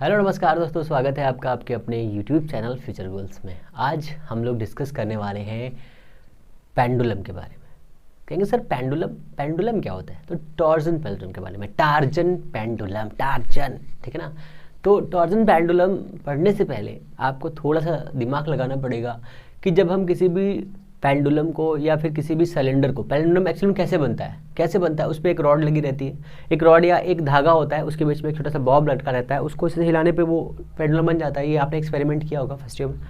Hello नमस्कार दोस्तों, स्वागत है आपका आपके अपने यूट्यूब चैनल फ्यूचर गोल्स में। आज हम लोग डिस्कस करने वाले हैं पेंडुलम के बारे में। कहेंगे सर पेंडुलम क्या होता है? तो टॉर्जन पेंडुलम के बारे में। टार्जन पेंडुलम, टार्जन, ठीक है ना। तो टॉर्जन पेंडुलम पढ़ने से पहले आपको थोड़ा सा दिमाग लगाना पड़ेगा कि जब हम किसी भी पेंडुलम को या फिर किसी भी सिलेंडर को, पेंडुलम एक्चुअली कैसे बनता है, उस पर एक रॉड लगी रहती है, एक रॉड या एक धागा होता है, उसके बीच में एक छोटा सा बॉब लटका रहता है, उसको इसे हिलाने पे वो पेंडुलम बन जाता है। ये आपने एक्सपेरिमेंट किया होगा फर्स्ट ईयर में।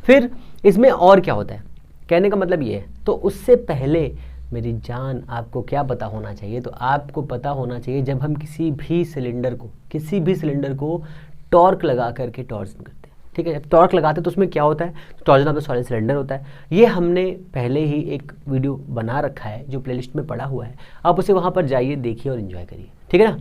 फिर इसमें और क्या होता है, कहने का मतलब ये है। तो उससे पहले मेरी जान आपको क्या पता होना चाहिए? तो आपको पता होना चाहिए जब हम किसी भी सिलेंडर को टॉर्क लगा करके टॉर्जन करते हैं, ठीक है। जब टॉर्क लगाते हैं तो उसमें क्या होता है? Torsion of the solid cylinder होता है। ये हमने पहले ही एक वीडियो बना रखा है जो प्लेलिस्ट में पड़ा हुआ है, आप उसे वहाँ पर जाइए, देखिए और इन्जॉय करिए, ठीक है ना।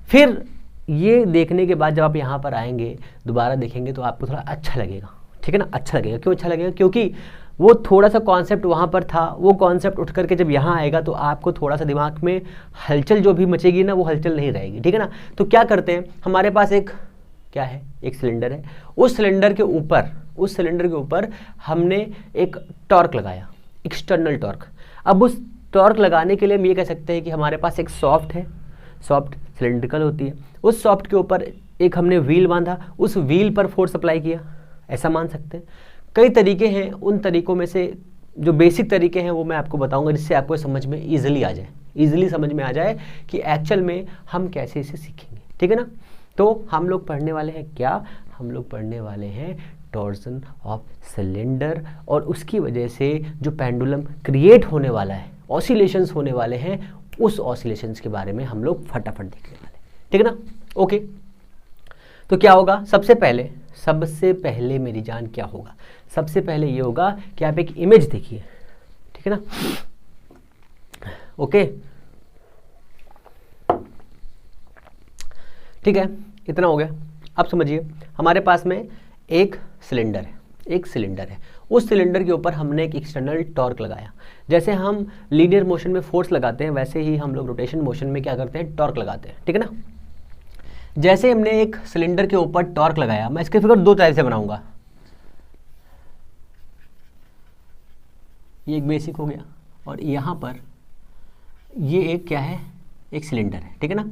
फिर ये देखने के बाद जब आप यहाँ पर आएंगे, दोबारा देखेंगे तो आपको थोड़ा अच्छा लगेगा, ठीक है ना। अच्छा लगेगा, क्यों अच्छा लगेगा? क्योंकि वो थोड़ा सा कॉन्सेप्ट वहाँ पर था, वो कॉन्सेप्ट उठ करके जब यहाँ आएगा तो आपको थोड़ा सा दिमाग में हलचल जो भी मचेगी ना, वो हलचल नहीं रहेगी, ठीक है ना। तो क्या करते हैं, हमारे पास एक क्या है, एक सिलेंडर है। उस सिलेंडर के ऊपर हमने एक टॉर्क लगाया, एक्सटर्नल टॉर्क। अब उस टॉर्क लगाने के लिए हम ये कह सकते हैं कि हमारे पास एक सॉफ्ट सिलेंड्रिकल होती है, उस सॉफ्ट के ऊपर एक हमने व्हील बांधा, उस व्हील पर फोर्स अप्लाई किया, ऐसा मान सकते हैं। कई तरीके हैं, उन तरीकों में से जो बेसिक तरीके हैं वो मैं आपको बताऊंगा, जिससे आपको समझ में ईजिली समझ में आ जाए कि एक्चुअल में हम कैसे इसे सीखेंगे, ठीक है ना। तो हम लोग पढ़ने वाले हैं क्या? हम लोग पढ़ने वाले हैं टॉर्जन ऑफ सिलेंडर, और उसकी वजह से जो पेंडुलम क्रिएट होने वाला है, ऑसिलेशंस होने वाले हैं, उस ऑसिलेशंस के बारे में हम लोग फटाफट देखने वाले हैं, ठीक है ना। ओके, तो क्या होगा? सबसे पहले मेरी जान क्या होगा? सबसे पहले ये होगा कि आप एक इमेज देखिए, ठीक है ना। ओके, ठीक है, इतना हो गया। अब समझिए, हमारे पास में एक सिलेंडर है, उस सिलेंडर के ऊपर हमने एक एक्सटर्नल टॉर्क लगाया। जैसे हम लीनियर मोशन में फोर्स लगाते हैं, वैसे ही हम लोग रोटेशन मोशन में क्या करते हैं? टॉर्क लगाते हैं, ठीक है ना। जैसे हमने एक सिलेंडर के ऊपर टॉर्क लगाया, मैं इसके फिगर दो टाइप से बनाऊंगा। ये एक बेसिक हो गया, और यहाँ पर ये एक क्या है? एक सिलेंडर है, ठीक है ना।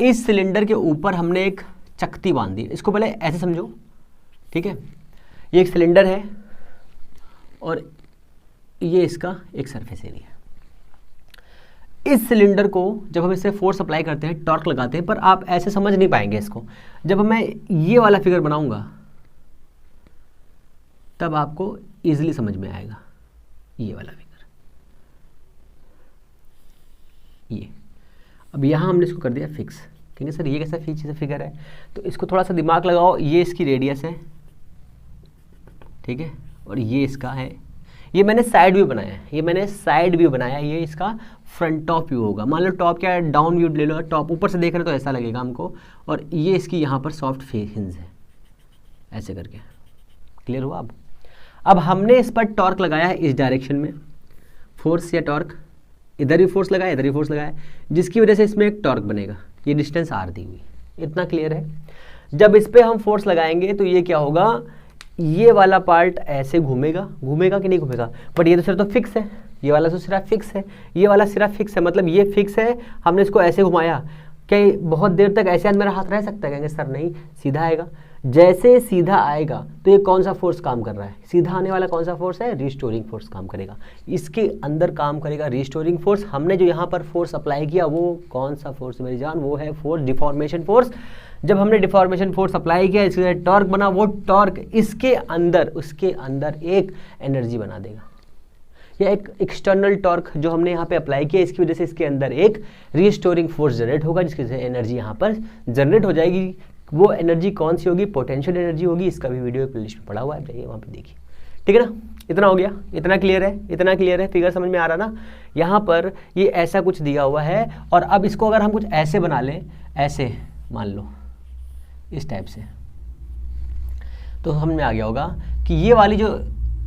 इस सिलेंडर के ऊपर हमने एक चकती बांध दी। इसको पहले ऐसे समझो, ठीक है। ये एक सिलेंडर है और ये इसका एक सरफेस एरिया है। इस सिलेंडर को जब हम इससे फोर्स अप्लाई करते हैं, टॉर्क लगाते हैं, पर आप ऐसे समझ नहीं पाएंगे इसको। जब मैं ये वाला फिगर बनाऊंगा तब आपको इजीली समझ में आएगा। ये वाला फिगर, ये अब यहाँ हमने इसको कर दिया फिक्स। कहेंगे सर ये कैसा फिगर है? तो इसको थोड़ा सा दिमाग लगाओ। ये इसकी रेडियस है, ठीक है, और ये इसका है। ये मैंने साइड व्यू बनाया, ये इसका फ्रंट टॉप व्यू होगा। मान लो टॉप क्या है, डाउन व्यू ले लो, टॉप ऊपर से देख रहे हो तो ऐसा लगेगा हमको, और ये इसकी यहाँ पर सॉफ्ट हिंज है, ऐसे करके। क्लियर हुआ? अब हमने इस पर टॉर्क लगाया है इस डायरेक्शन में, फोर्स या टॉर्क, इधर भी फोर्स लगाया, जिसकी वजह से इसमें एक टॉर्क बनेगा। ये डिस्टेंस आर दी हुई, इतना क्लियर है। जब इस पे हम फोर्स लगाएंगे तो ये क्या होगा? ये वाला पार्ट ऐसे घूमेगा कि नहीं घूमेगा? बट ये तो सिर्फ तो फिक्स है, ये वाला तो सिर्फ फिक्स है, ये वाला सिर्फ फिक्स है, मतलब ये फिक्स है। हमने इसको ऐसे घुमाया, क्या बहुत देर तक ऐसे मेरा हाथ रह सकता है? कहेंगे सर नहीं, सीधा आएगा। जैसे सीधा आएगा तो ये कौन सा फोर्स काम कर रहा है? सीधा आने वाला कौन सा फोर्स है? रिस्टोरिंग फोर्स काम करेगा, इसके अंदर काम करेगा रिस्टोरिंग फोर्स। हमने जो यहाँ पर फोर्स अप्लाई किया वो कौन सा फोर्स मेरी जान? वो है फोर्स डिफॉर्मेशन फोर्स। जब हमने डिफॉर्मेशन फोर्स अप्लाई किया, इसके टॉर्क बना, वो टॉर्क उसके अंदर एक एनर्जी बना देगा, या एक एक्सटर्नल टॉर्क जो हमने यहाँ पे अप्लाई किया, इसकी वजह से इसके अंदर एक रिस्टोरिंग फोर्स जनरेट होगा, जिसकी वजह से एनर्जी यहाँ पर जनरेट हो जाएगी। वो एनर्जी कौन सी होगी? पोटेंशियल एनर्जी होगी। इसका भी वीडियो प्लेलिस्ट में पड़ा हुआ है, जाइए वहाँ पे देखिए, ठीक है ना। इतना हो गया, इतना क्लियर है, फिगर समझ में आ रहा ना। यहाँ पर ये ऐसा कुछ दिया हुआ है, और अब इसको अगर हम कुछ ऐसे बना लें, ऐसे मान लो इस टाइप से, तो समझ में आ गया होगा कि ये वाली जो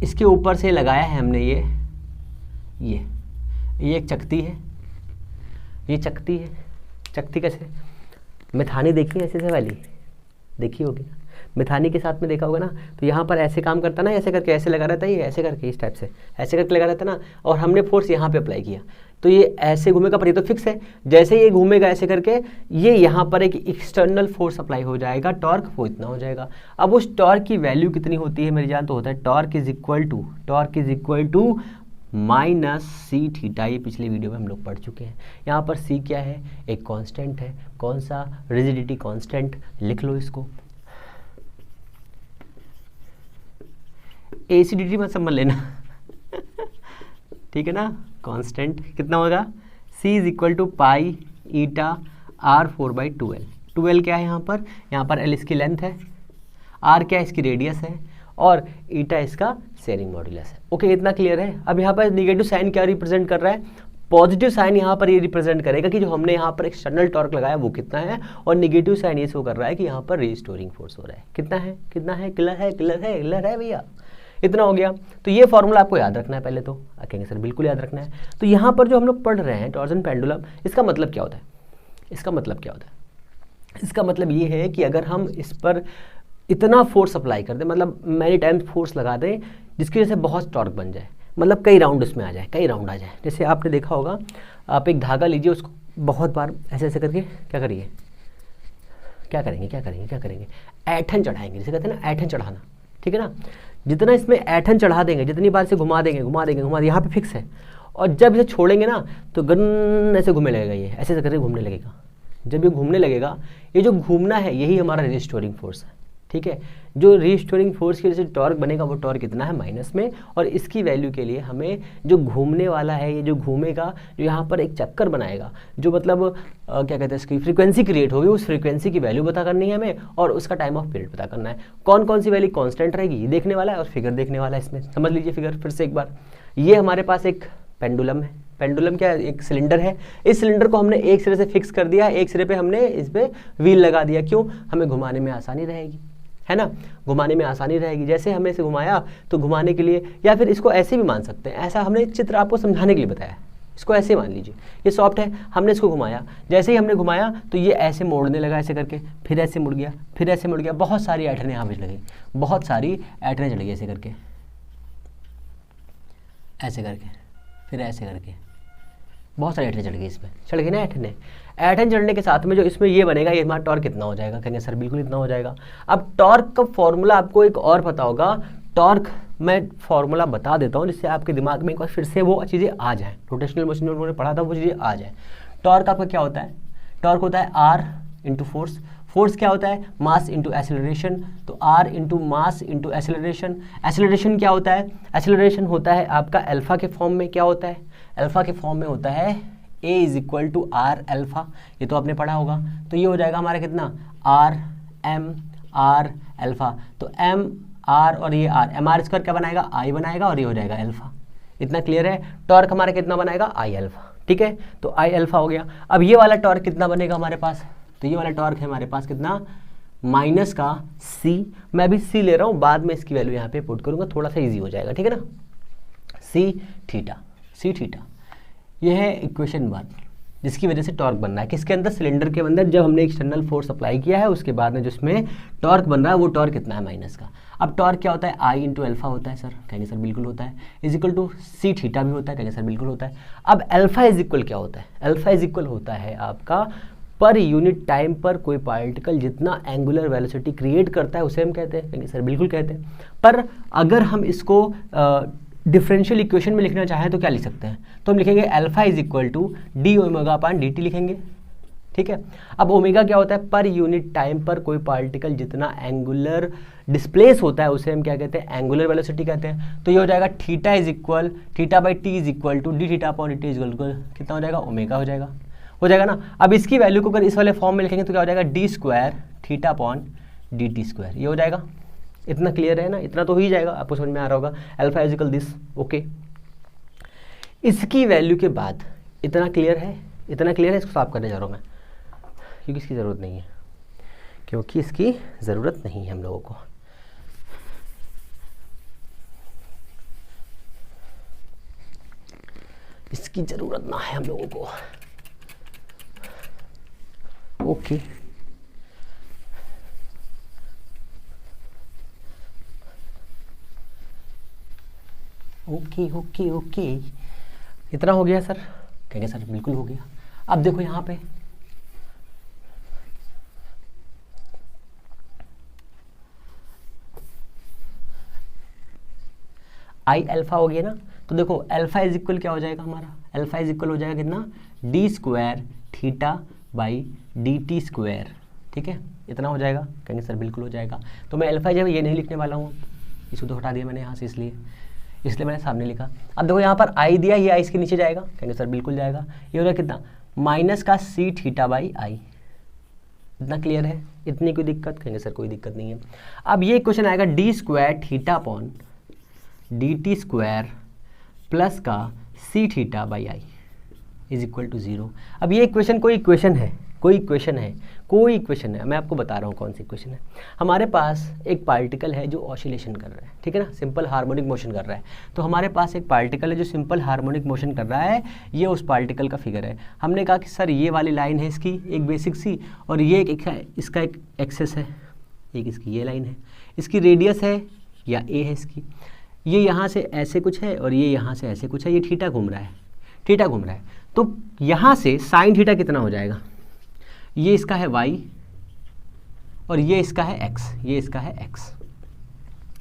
इसके ऊपर से लगाया है हमने, ये एक चकती है, ये चकती है। चकती कैसे? मैथानी देखी है ऐसे वाली, देखी होगी ना, मिथानी के साथ में देखा होगा ना, तो यहाँ पर ऐसे काम करता ना, ऐसे करके ऐसे लगा रहता है, ये ऐसे करके इस टाइप से ऐसे करके लगा रहता ना, और हमने फोर्स यहाँ पे अप्लाई किया तो ये ऐसे घूमेगा, पर ये तो फिक्स है, जैसे ये घूमेगा ऐसे करके ये यहाँ पर एक एक्सटर्नल फोर्स अप्लाई हो जाएगा, टॉर्क वो इतना हो जाएगा। अब उस टॉर्क की वैल्यू कितनी होती है मेरी जान, तो होता है torque is equal to minus C theta. ये पिछले वीडियो में हम लोग पढ़ चुके हैं। यहाँ पर सी क्या है, एक कांस्टेंट है, कौन सा, रिजिडिटी कांस्टेंट, लिख लो इसको, एसिडिटी मत समझ लेना ठीक है ना। कांस्टेंट कितना होगा, c is equal to pi eta r/4/2l। 2l क्या है यहाँ पर l इसकी लेंथ है, r क्या है इसकी रेडियस है, और ईटा इसका शेयरिंग मॉड्यूलस है। ओके, इतना क्लियर है। अब यहाँ पर निगेटिव साइन क्या रिप्रेजेंट कर रहा है, पॉजिटिव साइन यहाँ पर ये रिप्रेजेंट करेगा कि जो हमने यहाँ पर एक्सटर्नल टॉर्क लगाया वो कितना है, और नेगेटिव साइन ये शो कर रहा है कि यहाँ पर रिस्टोरिंग फोर्स हो रहा है। कितना है, क्लियर है भैया, इतना हो गया। तो ये फॉर्मूला आपको याद रखना है, पहले तो कहेंगे सर बिल्कुल याद रखना है। तो यहाँ पर जो हम लोग पढ़ रहे हैं टॉर्जन पेंडुलम, इसका मतलब क्या होता है, इसका मतलब ये है कि अगर हम इस पर इतना फोर्स अप्लाई कर दें, मतलब मैनी टाइम्स फोर्स लगा दें जिसकी वजह से बहुत टॉर्क बन जाए, मतलब कई राउंड उसमें आ जाए, जैसे आपने देखा होगा, आप एक धागा लीजिए, उसको बहुत बार ऐसे ऐसे करके क्या करेंगे, ऐठन चढ़ाएंगे, जिसे कहते हैं ना ऐठन चढ़ाना, ठीक है ना। जितना इसमें ऐठन चढ़ा देंगे, जितनी बार से घुमा देंगे, यहाँ पे फिक्स है, और जब इसे छोड़ेंगे ना तो गन ऐसे घूमने लगेगा, ये ऐसे करके घूमने लगेगा। जब ये घूमने लगेगा, ये जो घूमना है यही हमारा रिस्टोरिंग फोर्स है, ठीक है। जो रिस्टोरिंग फोर्स की वजह से टॉर्क बनेगा, वो टॉर्क कितना है, माइनस में, और इसकी वैल्यू के लिए हमें जो घूमने वाला है, ये जो घूमेगा, जो यहाँ पर एक चक्कर बनाएगा, जो मतलब क्या कहते हैं इसकी फ्रीक्वेंसी क्रिएट होगी, उस फ्रीक्वेंसी की वैल्यू पता करनी है हमें, और उसका टाइम ऑफ पीरियड पता करना है। कौन कौन सी वैल्यू कांस्टेंट रहेगी ये देखने वाला है, और फिगर देखने वाला है। इसमें समझ लीजिए फिगर फिर से एक बार। ये हमारे पास एक पेंडुलम है, पेंडुलम क्या है, एक सिलेंडर है। इस सिलेंडर को हमने एक सिरे से फिक्स कर दिया, एक सिरे पे हमने इस पे व्हील लगा दिया, क्यों, हमें घुमाने में आसानी रहेगी, है ना, घुमाने में आसानी रहेगी। जैसे हमने इसे घुमाया तो घुमाने के लिए, या फिर इसको ऐसे भी मान सकते हैं, ऐसा हमने चित्र आपको समझाने के लिए बताया, इसको ऐसे मान लीजिए, ये सॉफ्ट है, हमने इसको घुमाया, जैसे ही हमने घुमाया तो ये ऐसे मोड़ने लगा, ऐसे करके, फिर ऐसे मुड़ गया, फिर ऐसे मुड़ गया, बहुत सारी ऐठनें यहाँ पे चढ़ गई, बहुत सारी ऐठनें चढ़ गई, ऐसे करके, ऐसे करके, फिर ऐसे करके, बहुत सारी ऐठनें चढ़ गई, इसमें चढ़ गई ना ऐठनें। ऐठन चढ़ने के साथ में जो इसमें ये बनेगा, ये हमारा टॉर्क कितना हो जाएगा, कहेंगे सर बिल्कुल इतना हो जाएगा। अब टॉर्क का फॉर्मूला आपको एक और पता होगा, टॉर्क मैं फॉर्मूला बता देता हूँ जिससे आपके दिमाग में एक बार फिर से वो चीज़ें आ जाएँ, रोटेशनल मोशन में उन्होंने पढ़ा था वो चीज़ें आ जाए। टॉर्क आपका क्या होता है, टॉर्क होता है आर इंटू फोर्स, फोर्स क्या होता है, मास इंटू एक्सेलरेशन, तो R into mass into acceleration. Acceleration क्या होता है, एक्सेलरेशन होता है आपका अल्फा के फॉर्म में, क्या होता है, अल्फा के फॉर्म में होता है a is equal to R alpha, ये तो आपने पढ़ा होगा। तो ये हो जाएगा हमारा कितना, आर एम आर अल्फा, तो एम आर और ये आर, एम आर स्क्वायर क्या बनाएगा, आई बनाएगा, और ये हो जाएगा अल्फा। इतना क्लियर है। टॉर्क हमारा कितना बनाएगा, आई अल्फा, ठीक है, तो आई अल्फा हो गया। अब ये वाला टॉर्क कितना बनेगा हमारे पास, तो ये वाला टॉर्क है हमारे पास कितना, माइनस का सी, मैं भी सी ले रहा हूँ, बाद में इसकी वैल्यू यहाँ पे पुट करूँगा, थोड़ा सा ईजी हो जाएगा, ठीक है ना। सी थीटा यह है इक्वेशन 1, जिसकी वजह से टॉर्क बन रहा है किसके अंदर, सिलेंडर के अंदर, जब हमने एक्सटर्नल फोर्स अप्लाई किया है उसके बाद में जिसमें टॉर्क बन रहा है वो टॉर्क कितना है, माइनस का। अब टॉर्क क्या होता है, आई इंटू अल्फा होता है सर, कहेंगे सर बिल्कुल होता है, is equal to C theta भी होता है, कहेंगे सर बिल्कुल होता है। अब अल्फा इज इक्वल क्या होता है, अल्फा इज इक्वल होता है आपका पर यूनिट टाइम पर कोई पार्टिकल जितना एंगुलर वेलोसिटी क्रिएट करता है उसे हम कहते हैं, कहेंगे सर बिल्कुल कहते हैं। पर अगर हम इसको डिफरेंशियल इक्वेशन में लिखना चाहें तो क्या लिख सकते हैं, तो हम लिखेंगे alpha is equal to D omega upon D T लिखेंगे, ठीक है। अब ओमेगा क्या होता है, पर यूनिट टाइम पर कोई पार्टिकल जितना एंगुलर डिस्प्लेस होता है उसे हम क्या कहते हैं, एंगुलर वेलोसिटी कहते हैं। तो ये हो जाएगा theta is equal, theta by T is equal to D theta upon D T is equal कितना हो जाएगा, ओमेगा हो जाएगा ना। अब इसकी वैल्यू को अगर इस वाले फॉर्म में लिखेंगे तो क्या हो जाएगा, d square theta upon D t square, ये हो जाएगा। इतना क्लियर है ना, इतना तो हो ही जाएगा, आपको समझ में आ रहा होगा, alpha is equal this, okay. इसकी वैल्यू के बाद इतना क्लियर है, इसको साफ करने जा रहा हूँ मैं, क्योंकि इसकी ज़रूरत नहीं है, हम लोगों को। इसकी ज़रूरत ना है हम लोगों को, ओके। ओके ओके ओके, इतना हो गया सर? कहेंगे सर बिल्कुल हो गया। अब देखो यहाँ पे आई अल्फा हो गया ना, तो देखो अल्फा इज इक्वल क्या हो जाएगा हमारा, अल्फा इज इक्वल हो जाएगा कितना, D square theta by D t square, ठीक है, इतना हो जाएगा। कहेंगे सर बिल्कुल हो जाएगा। तो मैं अल्फा जब ये नहीं लिखने वाला हूँ, इसको तो हटा दिया मैंने यहाँ से, इसलिए मैंने सामने लिखा। अब देखो यहाँ पर आई दिया, ये आई इसके नीचे जाएगा, कहेंगे सर बिल्कुल जाएगा। ये हो रहा है कितना, माइनस का सी थीटा बाई आई, इतना क्लियर है? इतनी कोई दिक्कत? कहेंगे सर कोई दिक्कत नहीं है। अब ये क्वेश्चन आएगा d square theta upon D t square plus का c theta by I is equal to 0। अब ये इक्वेशन कोई इक्वेशन है, मैं आपको बता रहा हूँ कौन सी इक्वेशन है। हमारे पास एक पार्टिकल है जो ऑसिलेशन कर रहा है, ठीक है ना, सिंपल हार्मोनिक मोशन कर रहा है। तो हमारे पास एक पार्टिकल है जो सिंपल हार्मोनिक मोशन कर रहा है, ये उस पार्टिकल का फिगर है। हमने कहा कि सर ये वाली लाइन है इसकी एक बेसिक सी, और ये इसका एक एक्सेस है, एक इसकी ये लाइन है, इसकी रेडियस है या ए है इसकी, ये यहाँ से ऐसे कुछ है और ये यहाँ से ऐसे कुछ है, ये थीटा घूम रहा है। तो यहाँ से साइन थीटा कितना हो जाएगा, ये इसका है y और ये इसका है x,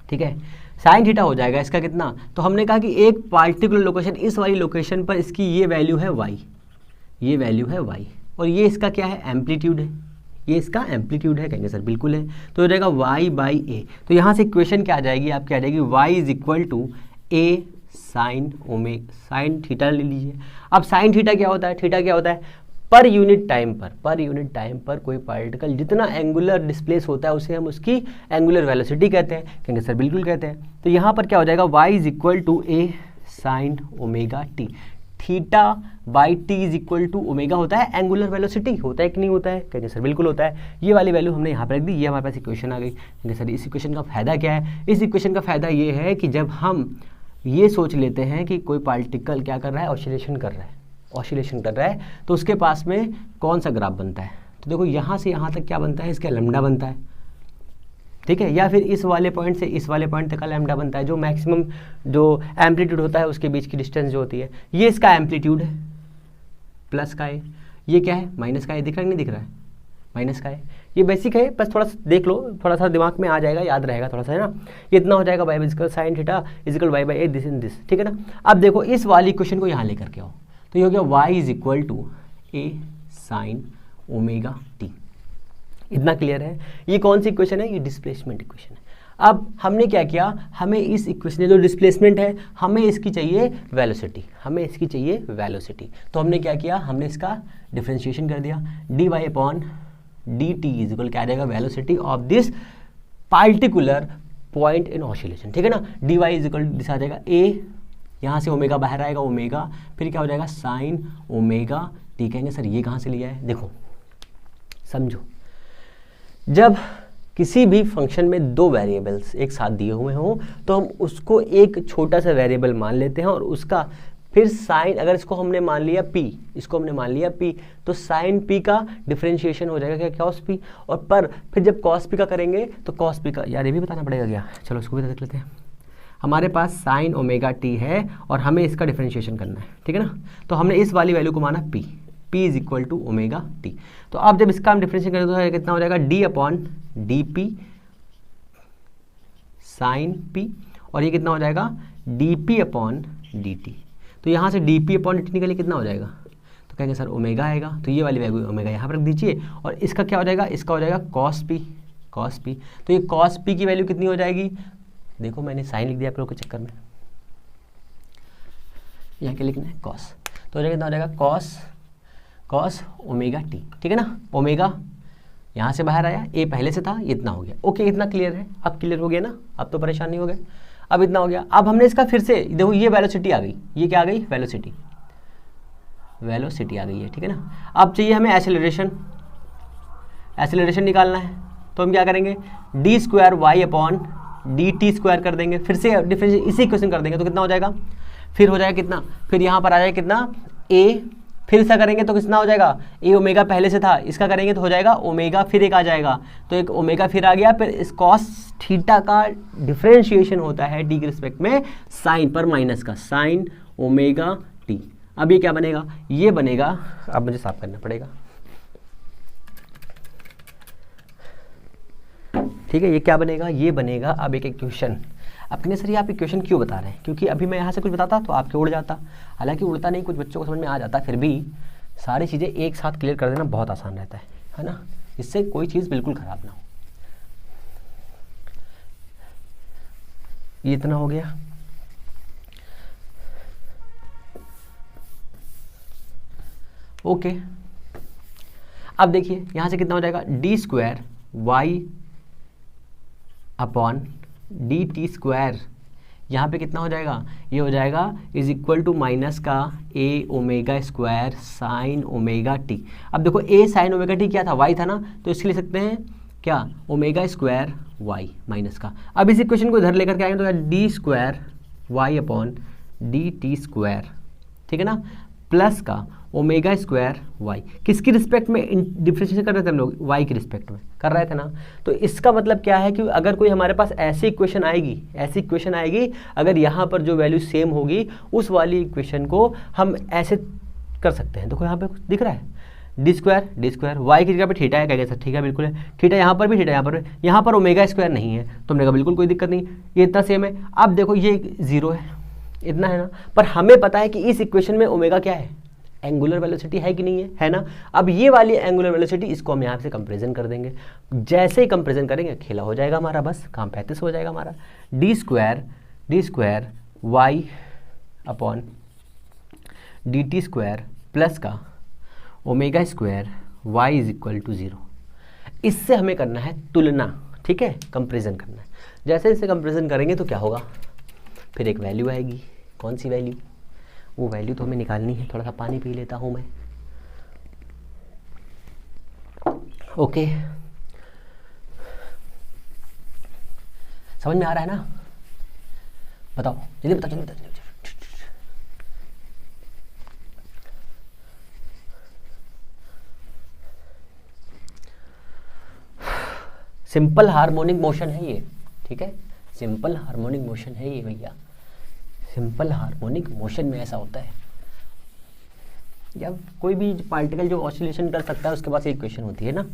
ठीक है। साइन थीटा हो जाएगा इसका कितना, तो हमने कहा कि एक पार्टिकुलर लोकेशन, इस वाली लोकेशन पर इसकी ये वैल्यू है y, और ये इसका क्या है, एम्पलीट्यूड है, ये इसका एम्पलीट्यूड है। कहेंगे सर बिल्कुल है। तो हो जाएगा y बाई ए। तो यहाँ से इक्वेशन क्या आ जाएगी आपकी, आ जाएगी y is equal to A sine theta ले लीजिए। अब साइन थीटा क्या होता है, पर यूनिट टाइम पर कोई पार्टिकल जितना एंगुलर डिस्प्लेस होता है उसे हम उसकी एंगुलर वेलोसिटी कहते हैं। कहेंगे सर बिल्कुल कहते हैं। तो यहाँ पर क्या हो जाएगा, y is equal to A sine omega t, theta by T is equal to omega होता है एंगुलर वेलोसिटी, होता है कि नहीं होता है? कहेंगे सर बिल्कुल होता है। ये वाली वैल्यू हमने यहाँ पर रख दी, ये हमारे पास इक्वेशन आ गई। कहेंगे सर इस इक्वेशन का फ़ायदा क्या है? इस इक्वेशन का फ़ायदा ये है कि जब हम ये सोच लेते हैं कि कोई पार्टिकल क्या कर रहा है, ऑसिलेशन कर रहा है, तो उसके पास में कौन सा ग्राफ बनता है। तो देखो यहाँ से यहाँ तक क्या बनता है, इसका लैम्डा बनता है, ठीक है, या फिर इस वाले पॉइंट से इस वाले पॉइंट तक का लैम्डा बनता है, जो मैक्सिमम जो एम्पलीट्यूड होता है उसके बीच की डिस्टेंस जो होती है। ये इसका एम्पलीट्यूड है, प्लस का है, ये क्या है, माइनस का है, दिख रहा है नहीं दिख रहा है, माइनस का है। ये बेसिक है, बस थोड़ा सा देख लो, थोड़ा सा दिमाग में आ जाएगा, याद रहेगा थोड़ा सा, है ना। ये इतना हो जाएगा y equal sine theta is equal y by a this in this, ठीक है ना। अब देखो इस वाली क्वेश्चन को यहाँ लेकर के आओ, तो ये हो गया y is equal to A sine omega t. इतना क्लियर है? ये कौन सी इक्वेशन है, ये डिस्प्लेसमेंट इक्वेशन है। अब हमने क्या किया, हमें इस इक्वेशन जो डिस्प्लेसमेंट है हमें इसकी चाहिए वेलोसिटी, तो हमने क्या किया, हमने इसका डिफरेंशिएशन कर दिया, d y upon D T is equal क्या आ जाएगा, velocity of this particular point in oscillation, ठीक है ना। D y is equal this आ जाएगा ए, यहाँ से ओमेगा बाहर आएगा, ओमेगा फिर क्या हो जाएगा साइन ओमेगा टी। कहेंगे सर ये कहाँ से लिया है, देखो समझो, जब किसी भी फंक्शन में दो वेरिएबल्स एक साथ दिए हुए हों तो हम उसको एक छोटा सा वेरिएबल मान लेते हैं और उसका फिर साइन, अगर इसको हमने मान लिया p, तो साइन p का डिफरेंशिएशन हो जाएगा क्या, कॉस p, और पर फिर जब कॉस p का करेंगे तो कॉस p का, यार ये भी बताना पड़ेगा क्या, चलो उसको भी देख लेते हैं। हमारे पास साइन ओमेगा t है और हमें इसका डिफरेंशिएशन करना है, ठीक है ना। तो हमने इस वाली वैल्यू को माना p is equal to omega t. तो अब जब इसका हम डिफरेंशिएट करें तो कितना हो जाएगा, d upon d p sine p, और ये कितना हो जाएगा d p upon D t. तो यहाँ से d p upon D t निकले कितना हो जाएगा, तो कहेंगे सर ओमेगा आएगा, तो ये वाली वैल्यू ओमेगा यहाँ पर रख दीजिए, और इसका क्या हो जाएगा, इसका हो जाएगा कॉस पी। तो ये कॉस पी की वैल्यू कितनी हो जाएगी, देखो मैंने साइन लिख दिया आप लोगों के चक्कर में, यहाँ क्या लिखना है कॉस, तो हो जाएगा कितना हो जाएगा कॉस ओमेगा टी, ठीक है ना। ओमेगा यहाँ से बाहर आया, ए पहले से था, ये इतना हो गया। ओके इतना क्लियर है, अब क्लियर हो गया ना, अब तो परेशान नहीं हो गए, अब इतना हो गया। अब हमने इसका फिर से देखो ये वेलोसिटी आ गई, ये क्या आ गई, वेलोसिटी आ गई है, ठीक है ना। अब चाहिए हमें एसेलरेशन निकालना है, तो हम क्या करेंगे, d square y upon D t square कर देंगे, फिर से डिफरेंशिएट इसी क्वेश्चन कर देंगे, तो कितना हो जाएगा, फिर हो जाएगा कितना, फिर यहाँ पर आ जाएगा कितना, ए फिर इसका करेंगे तो कितना हो जाएगा, ए ओमेगा पहले से था, इसका करेंगे तो हो जाएगा ओमेगा, फिर एक आ जाएगा, तो एक ओमेगा फिर आ गया, फिर इस कॉस थीटा का डिफरेंशिएशन होता है टी के रिस्पेक्ट में साइन पर माइनस का, साइन ओमेगा टी। अब ये क्या बनेगा, ये बनेगा, अब मुझे साफ करना पड़ेगा, ठीक है, ये क्या बनेगा, ये बनेगा अब एक इक्वेशन। अब कहने सर ये आप इक्वेशन क्यों बता रहे हैं, क्योंकि अभी मैं यहाँ से कुछ बताता तो आपके उड़ जाता, हालांकि उड़ता नहीं, कुछ बच्चों को समझ में आ जाता, फिर भी सारी चीज़ें एक साथ क्लियर कर देना बहुत आसान रहता है ना, इससे कोई चीज़ बिल्कुल ख़राब ना हो। ये इतना हो गया, ओके। अब देखिए यहाँ से कितना हो जाएगा, d square y upon D t square, यहाँ पे कितना हो जाएगा, ये हो जाएगा इज इक्वल टू माइनस का a omega square sine omega t. अब देखो ए साइन ओमेगा टी क्या था, वाई था ना, तो इसके लिख सकते हैं क्या, ओमेगा स्क्वायर वाई माइनस का। अब इस इक्वेशन को इधर लेकर के आएंगे तो d square y upon D t square, ठीक है ना, प्लस का ओमेगा स्क्वायर वाई, किसकी रिस्पेक्ट में डिफरेंशिएशन कर रहे थे हम लोग, वाई की रिस्पेक्ट में कर रहे थे ना। तो इसका मतलब क्या है कि अगर कोई हमारे पास ऐसी इक्वेशन आएगी, अगर यहाँ पर जो वैल्यू सेम होगी उस वाली इक्वेशन को हम ऐसे कर सकते हैं। देखो यहाँ पे कुछ दिख रहा है, डी स्क्वायर वाई की जगह पे थीटा है, क्या सर, ठीक है बिल्कुल है, थीटा यहाँ पर भी, थीटा यहाँ पर भी, यहाँ पर ओमेगा स्क्वायर नहीं है, तो हमने कहा बिल्कुल कोई दिक्कत नहीं, ये इतना सेम है। अब देखो ये 0 है, इतना है ना, पर हमें पता है कि इस इक्वेशन में ओमेगा क्या है, एंगुलर वेलोसिटी है कि नहीं है ना। अब ये वाली एंगुलर वेलोसिटी, इसको हम यहाँ से कंपेरिजन कर देंगे, जैसे ही कंपेरिजन करेंगे खेला हो जाएगा हमारा, बस काम 35 हो जाएगा हमारा। D square y upon D t square plus का omega square y is equal to 0। इससे हमें करना है तुलना, ठीक है, कंपेरिजन करना है। जैसे इसे कंपेरिजन करेंगे तो क्या होगा, फिर एक वैल्यू आएगी, कौन सी वैल्यू, वो वैल्यू तो हमें निकालनी है, थोड़ा सा पानी पी लेता हूँ मैं, ओके। समझ में आ रहा है ना, बताओ जल्दी बताओ, जल्दी बताओ। सिंपल हार्मोनिक मोशन है ये, ठीक है, सिंपल हार्मोनिक मोशन है ये भैया, सिंपल हार्मोनिक मोशन में ऐसा होता है, या कोई भी पार्टिकल जो ऑसिलेशन कर सकता है उसके पास एक इक्वेशन होती है ना।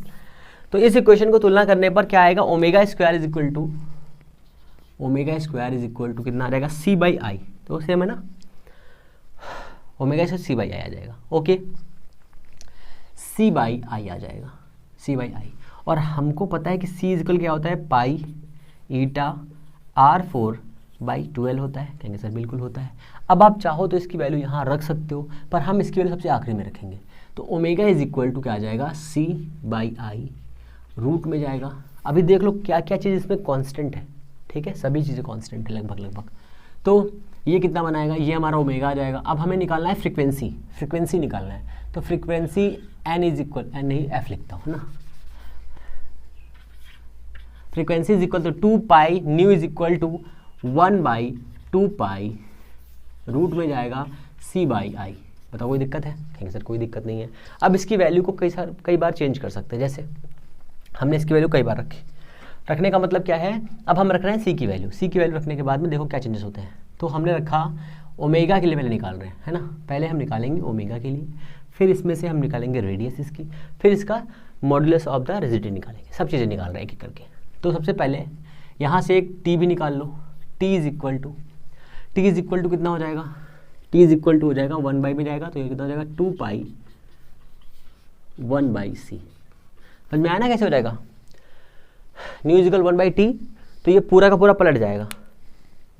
तो इस इक्वेशन को तुलना करने पर क्या आएगा, omega square is equal to कितना आ जाएगा, सी बाई आई, तो सेम है ना, ओमेगा से सी बाई आई आ जाएगा, ओके, सी बाई आई आ जाएगा, सी बाई आई। और हमको पता है कि सी इज इक्वल क्या होता है, पाई ईटा R4/12 होता है, कहेंगे सर बिल्कुल होता है। अब आप चाहो तो इसकी वैल्यू यहाँ रख सकते हो, पर हम इसकी वैल्यू सबसे आखिरी में रखेंगे, तो ओमेगा इज इक्वल टू क्या आ जाएगा, सी बाई आई, रूट में जाएगा। अभी देख लो क्या क्या चीज़ इसमें कांस्टेंट है, ठीक है, सभी चीज़ें कांस्टेंट है लगभग। तो ये कितना बनाएगा, ये हमारा ओमेगा आ जाएगा। अब हमें निकालना है फ्रीक्वेंसी निकालना है, तो frequency n is equal, n नहीं एफ लिखता हूँ ना, frequency is equal to 2 pi, nu is equal to 1/2 pi, root में जाएगा सी बाई आई। बताओ कोई दिक्कत है, कहेंगे सर कोई दिक्कत नहीं है। अब इसकी वैल्यू को कई बार चेंज कर सकते हैं, जैसे हमने इसकी वैल्यू कई बार रखी, रखने का मतलब क्या है, अब हम रख रहे हैं सी की वैल्यू रखने के बाद में देखो क्या चेंजेस होते हैं। तो हमने रखा ओमेगा के लिए पहले निकाल रहे हैं, है ना, पहले हम निकालेंगे ओमेगा के लिए, फिर इसमें से हम निकालेंगे रेडियस इसकी, फिर इसका मॉडुलस ऑफ द रिजिडिटी निकालेंगे, सब चीज़ें निकाल रहे हैं एक एक करके। तो सबसे पहले यहाँ से एक टी भी निकाल लो, टी इज इक्वल टू कितना हो जाएगा, टी इज इक्वल टू हो जाएगा 1 बाई में जाएगा, तो ये कितना हो जाएगा 2 पाई 1/c। समझ में आया ना कैसे हो जाएगा, न्यू इज इक्वल 1/t, तो ये पूरा का पूरा पलट जाएगा,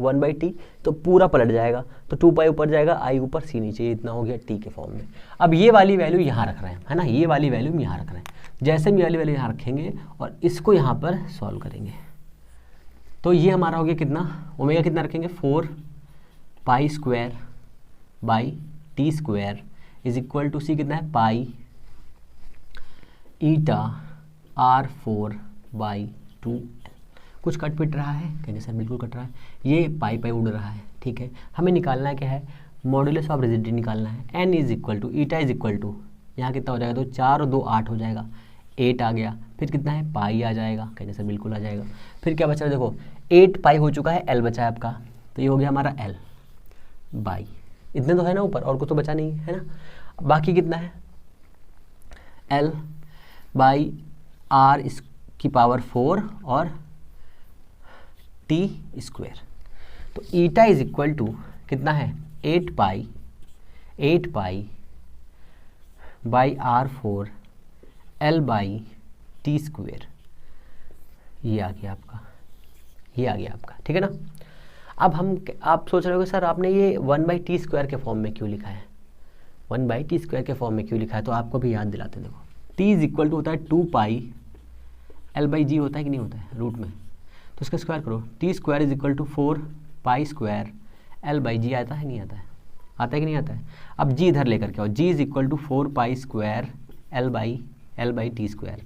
1/t तो पूरा पलट जाएगा, तो 2 पाई ऊपर जाएगा, आई ऊपर, सी नीचे, ये इतना हो गया टी के फॉर्म में। अब ये वाली वैल्यू यहाँ रख रहे हैं, है ना, ये वाली वैल्यू हम यहाँ रख रहे हैं। जैसे हम ये वाली वैल्यू यहाँ रखेंगे और इसको यहाँ पर सॉल्व करेंगे, तो ये हमारा हो गया कितना, ओमेगा कितना रखेंगे, 4 pi square by t square is equal to c कितना है, पाई ईटा R4/2। कुछ कट पिट रहा है, कहेंगे सर बिल्कुल कट रहा है, ये पाई उड़ रहा है, ठीक है। हमें निकालना क्या है, मॉड्यूलस ऑफ रिजिडिटी निकालना है। N is equal to eta is equal to यहाँ कितना हो जाएगा, तो 4 और 2 8 हो जाएगा, 8 आ गया। फिर कितना है, पाई आ जाएगा, कहने से बिल्कुल आ जाएगा। फिर क्या बचा है, देखो 8 पाई हो चुका है, एल बचा है आपका, तो ये हो गया हमारा एल बाई, इतने तो है ना ऊपर, और कुछ तो बचा नहीं है ना। बाकी कितना है, एल बाई आर की पावर 4 और टी स्क्वायर। तो ईटा इज इक्वल टू कितना है, 8 pi by R4 L by t square, ये आ गया आपका, ये आ गया आपका, ठीक है ना। अब आप सोच रहे हो सर आपने ये 1/t स्क्वायर के फॉर्म में क्यों लिखा है, 1/t स्क्वायर के फॉर्म में क्यों लिखा है, तो आपको भी याद दिलाते, देखो t इज इक्वल टू होता है 2 पाई एल बाई जी, होता है कि नहीं होता है रूट में, तो इसका स्क्वायर करो, t square is equal to 4 pi square l by g, आता है नहीं आता है, आता है कि नहीं आता है। अब जी इधर लेकर के आओ, g is equal to 4 pi square l by t square,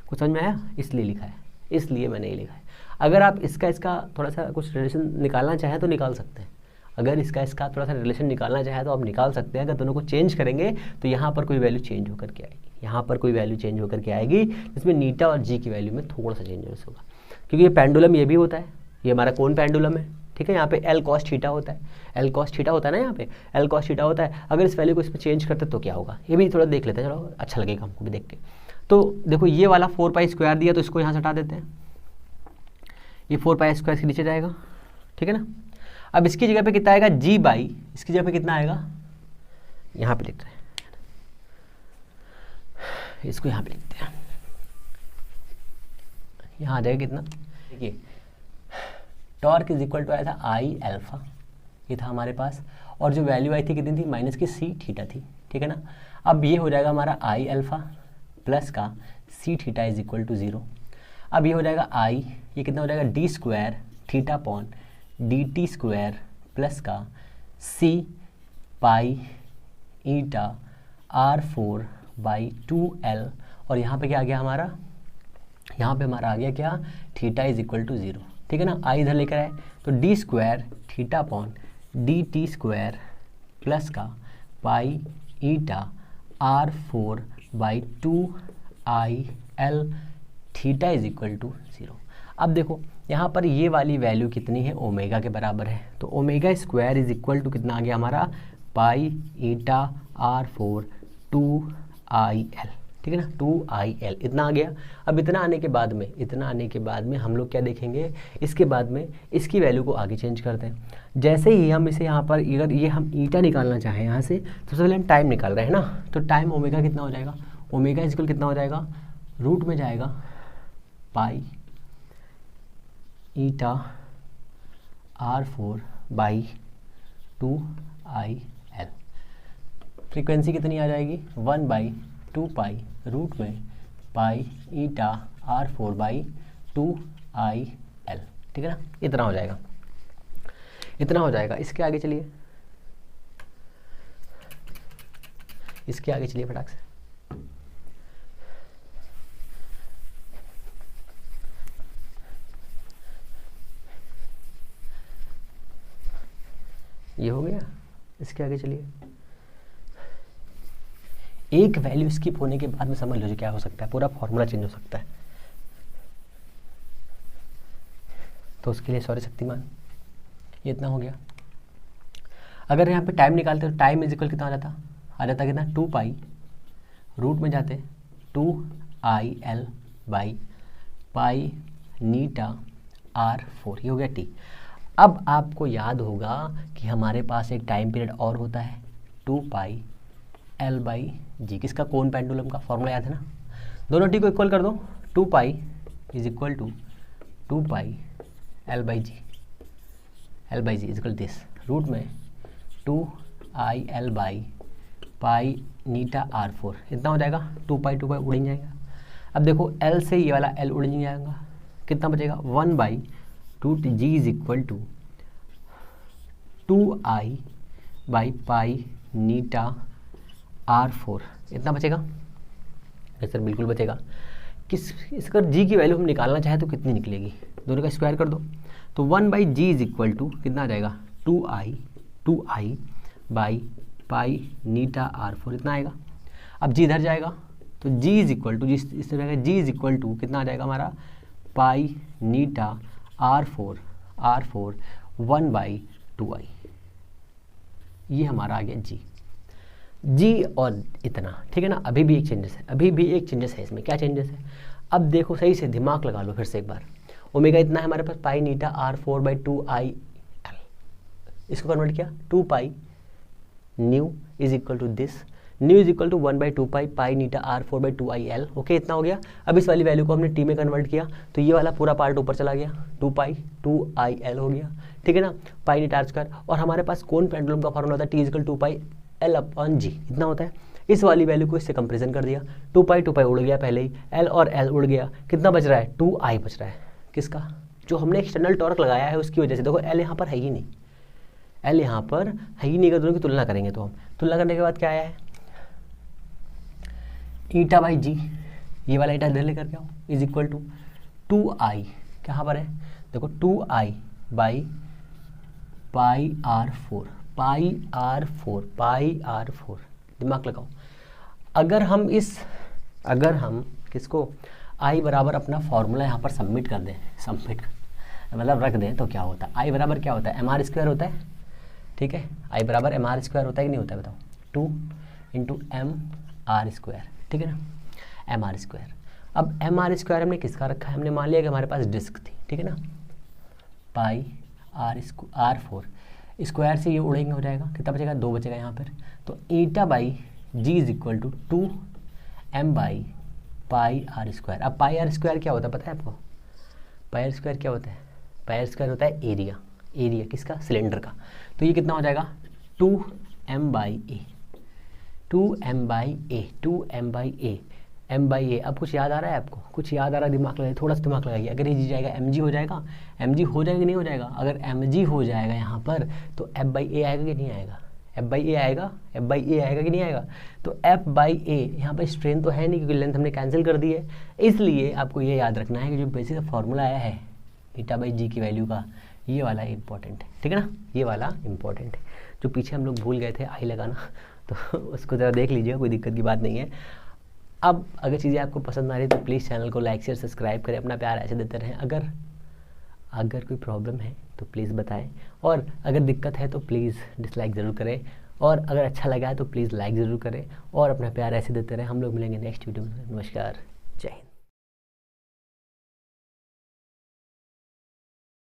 कुछ समझ में आया, इसलिए लिखा है, इसलिए मैंने ये लिखा है। अगर आप इसका थोड़ा सा कुछ रिलेशन निकालना चाहें तो निकाल सकते हैं, अगर इसका थोड़ा सा रिलेशन निकालना चाहे तो आप निकाल सकते हैं। अगर दोनों को चेंज करेंगे तो यहाँ पर कोई वैल्यू चेंज होकर के आएगी, यहाँ पर कोई वैल्यू चेंज होकर के आएगी, जिसमें नीटा और जी की वैल्यू में थोड़ा सा चेंजेस होगा, क्योंकि ये पेंडुलम ये भी होता है, ये हमारा कौन पेंडुलम है, ठीक है। यहाँ पे एल कॉस थीटा होता है, एल कॉस थीटा होता है ना, यहाँ पे एल कॉस थीटा होता है। अगर इस वैल्यू को इसमें चेंज करते तो क्या होगा, ये भी थोड़ा देख लेते हैं, चलो अच्छा लगेगा हमको भी देख के। तो देखो ये वाला 4 पाई स्क्वायर दिया, तो इसको यहाँ से हटा देते हैं, ये 4 पाई स्क्वायर के नीचे जाएगा, ठीक है ना। अब इसकी जगह पे कितना आएगा, जी बाई, इसकी जगह पे कितना आएगा, यहाँ पे लिखते हैं, इसको यहाँ पे लिखते हैं, यहाँ आ जाएगा कितना, देखिए टॉर्क इज इक्वल टू आया था आई एल्फा, ये था हमारे पास, और जो वैल्यू आई थी कितनी थी, माइनस की सी थीटा थी, ठीक है ना। अब ये हो जाएगा हमारा आई एल्फा प्लस का c theta is equal to 0। अब ये हो जाएगा आई, ये कितना हो जाएगा, d square theta upon d t square plus का c pi eta R4 by 2L, और यहाँ पे क्या आ गया हमारा, यहाँ पे हमारा आ गया क्या, थीटा इज इक्वल टू 0, ठीक है ना। आई इधर लेकर आए तो d square theta upon d t square plus का pi eta R4 by 2IL theta is equal to 0। अब देखो यहाँ पर ये वाली वैल्यू कितनी है, ओमेगा के बराबर है, तो omega square is equal to कितना आ गया हमारा, पाई ईटा R4 2IL, ठीक है ना, 2IL इतना आ गया। अब इतना आने के बाद में हम लोग क्या देखेंगे, इसके बाद में इसकी वैल्यू को आगे चेंज करते हैं। जैसे ही हम इसे यहाँ पर, अगर ये हम ईटा निकालना चाहें यहाँ से, तो सबसे पहले हम टाइम निकाल रहे हैं ना, तो टाइम ओमेगा कितना हो जाएगा, ओमेगा इक्वल कितना हो जाएगा, रूट में जाएगा पाई eta R4 by 2IL, frequency कितनी आ जाएगी, 1/2 पाई रूट में पाई ईटा R4 बाई 2IL, ठीक है ना, इतना हो जाएगा, इतना हो जाएगा। इसके आगे चलिए, इसके आगे चलिए फटाक से, ये हो गया। इसके आगे चलिए, एक वैल्यू स्किप होने के बाद में समझ लो क्या हो सकता है, पूरा फॉर्मूला चेंज हो सकता है। तो उसके लिए सॉरी शक्तिमान, ये इतना हो गया। अगर यहाँ पे टाइम निकालते तो टाइम इज इक्वल कितना आ जाता कितना, 2 पाई रूट में जाते 2IL बाई पाई नीटा R4, ये हो गया टी। अब आपको याद होगा कि हमारे पास एक टाइम पीरियड और होता है 2 पाई L बाई जी, किसका, कौन पेंडुलम का, फॉर्मूला याद है ना, दोनों टी को इक्वल कर दो, 2 pi is equal to 2 pi L by g, L by g is equal this, root में 2IL बाई पाई नीटा R4, इतना हो जाएगा, 2 पाई उड़ जाएगा। अब देखो L से ये वाला L उड़ जाएगा, कितना बचेगा, 1/2 g is equal to 2I by pi नीटा R4, इतना बचेगा, सर बिल्कुल बचेगा। अगर जी की वैल्यू हम निकालना चाहें तो कितनी निकलेगी, दोनों का स्क्वायर कर दो, तो 1/g इज इक्वल टू कितना आ जाएगा, 2I बाई पाई नीटा R4 इतना आएगा। अब जी इधर जाएगा तो g इज इक्वल टू, जिस इस तरह का g इज इक्वल टू कितना आ जाएगा हमारा, पाई नीटा R4 1/2i। ये हमारा आ गया जी और इतना, ठीक है ना। अभी भी एक चेंजेस है इसमें। क्या चेंजेस है, अब देखो सही से दिमाग लगा लो फिर से एक बार। ओमेगा इतना है हमारे पास, पाई नीटा R4/2i l, इसको कन्वर्ट किया 2 pi nu is equal to this, nu is equal to 1/2 pi eta R4/2i l। Okay, इतना हो गया। अब इस वाली वैल्यू को हमने टी में कन्वर्ट किया तो ये वाला पूरा पार्ट ऊपर चला गया, 2 पाई 2i l हो गया, ठीक है ना, पाई नीटा R²। और हमारे पास कौन पेंडुलम का फॉर्मूला होता है, T is equal 2 pi L/G इतना होता है। इस वाली वैल्यू को इससे कंपेरिजन कर दिया, 2 पाई उड़ गया पहले ही, L और L उड़ गया, कितना बच रहा है, 2i बच रहा है। किसका, जो हमने एक्सटर्नल टॉर्क लगाया है उसकी वजह से। देखो L यहाँ पर है ही नहीं, L यहाँ पर है ही नहीं, अगर दोनों की तुलना करेंगे तो हम तुलना करने के बाद क्या आया है, ईटा बाई जी, ये वाला ईटा इधर लेकर के आओ, इज इक्वल टू 2i, कहाँ पर है देखो 2i by pi R4, pi R4, दिमाग लगाओ। अगर हम किसको i बराबर अपना फॉर्मूला यहाँ पर सबमिट कर दें, मतलब रख दें, तो क्या होता है, i बराबर क्या होता है, mr² होता है, ठीक है, i बराबर mr² होता है कि नहीं होता है बताओ, 2 × mr², ठीक है ना, mr²। अब mr² हमने किसका रखा है, हमने मान लिया कि हमारे पास डिस्क थी, ठीक है ना, पाई R4 स्क्वायर से ये उड़ेंगे, हो जाएगा कितना बचेगा, 2 बचेगा यहाँ पर। तो eta by g is equal to 2m by pi R²। अब पाई R² क्या होता है पता है आपको, पाई R² क्या होता है, पाई R² होता है एरिया किसका, सिलेंडर का। तो ये कितना हो जाएगा 2m बाई ए, m/a। अब कुछ याद आ रहा है आपको, कुछ याद आ रहा है, दिमाग लगाइए, थोड़ा सा दिमाग लगाइए। अगर ये जी जाएगा mg हो जाएगा, mg हो जाएगा कि नहीं हो जाएगा, अगर mg हो जाएगा यहाँ पर तो f/a आएगा कि नहीं आएगा, f/a आएगा कि नहीं आएगा। तो f/a यहाँ पर स्ट्रेन तो है नहीं क्योंकि लेंथ हमने कैंसिल कर दी है, इसलिए आपको ये याद रखना है कि जो बेसिक फार्मूला आया है ईटा बाई जी की वैल्यू का, ये वाला इंपॉर्टेंट है, ठीक है ना, ये वाला इंपॉर्टेंट है। जो पीछे हम लोग भूल गए थे आई लगाना, तो उसको ज़रा देख लीजिएगा, कोई दिक्कत की बात नहीं है। अब अगर चीज़ें आपको पसंद आ रही है तो प्लीज़ चैनल को लाइक शेयर सब्सक्राइब करें, अपना प्यार ऐसे देते रहें। अगर कोई प्रॉब्लम है तो प्लीज़ बताएं, और अगर दिक्कत है तो प्लीज़ डिसलाइक ज़रूर करें, और अगर अच्छा लगा है तो प्लीज़ लाइक ज़रूर करें, और अपना प्यार ऐसे देते रहें। हम लोग मिलेंगे नेक्स्ट वीडियो में। नमस्कार।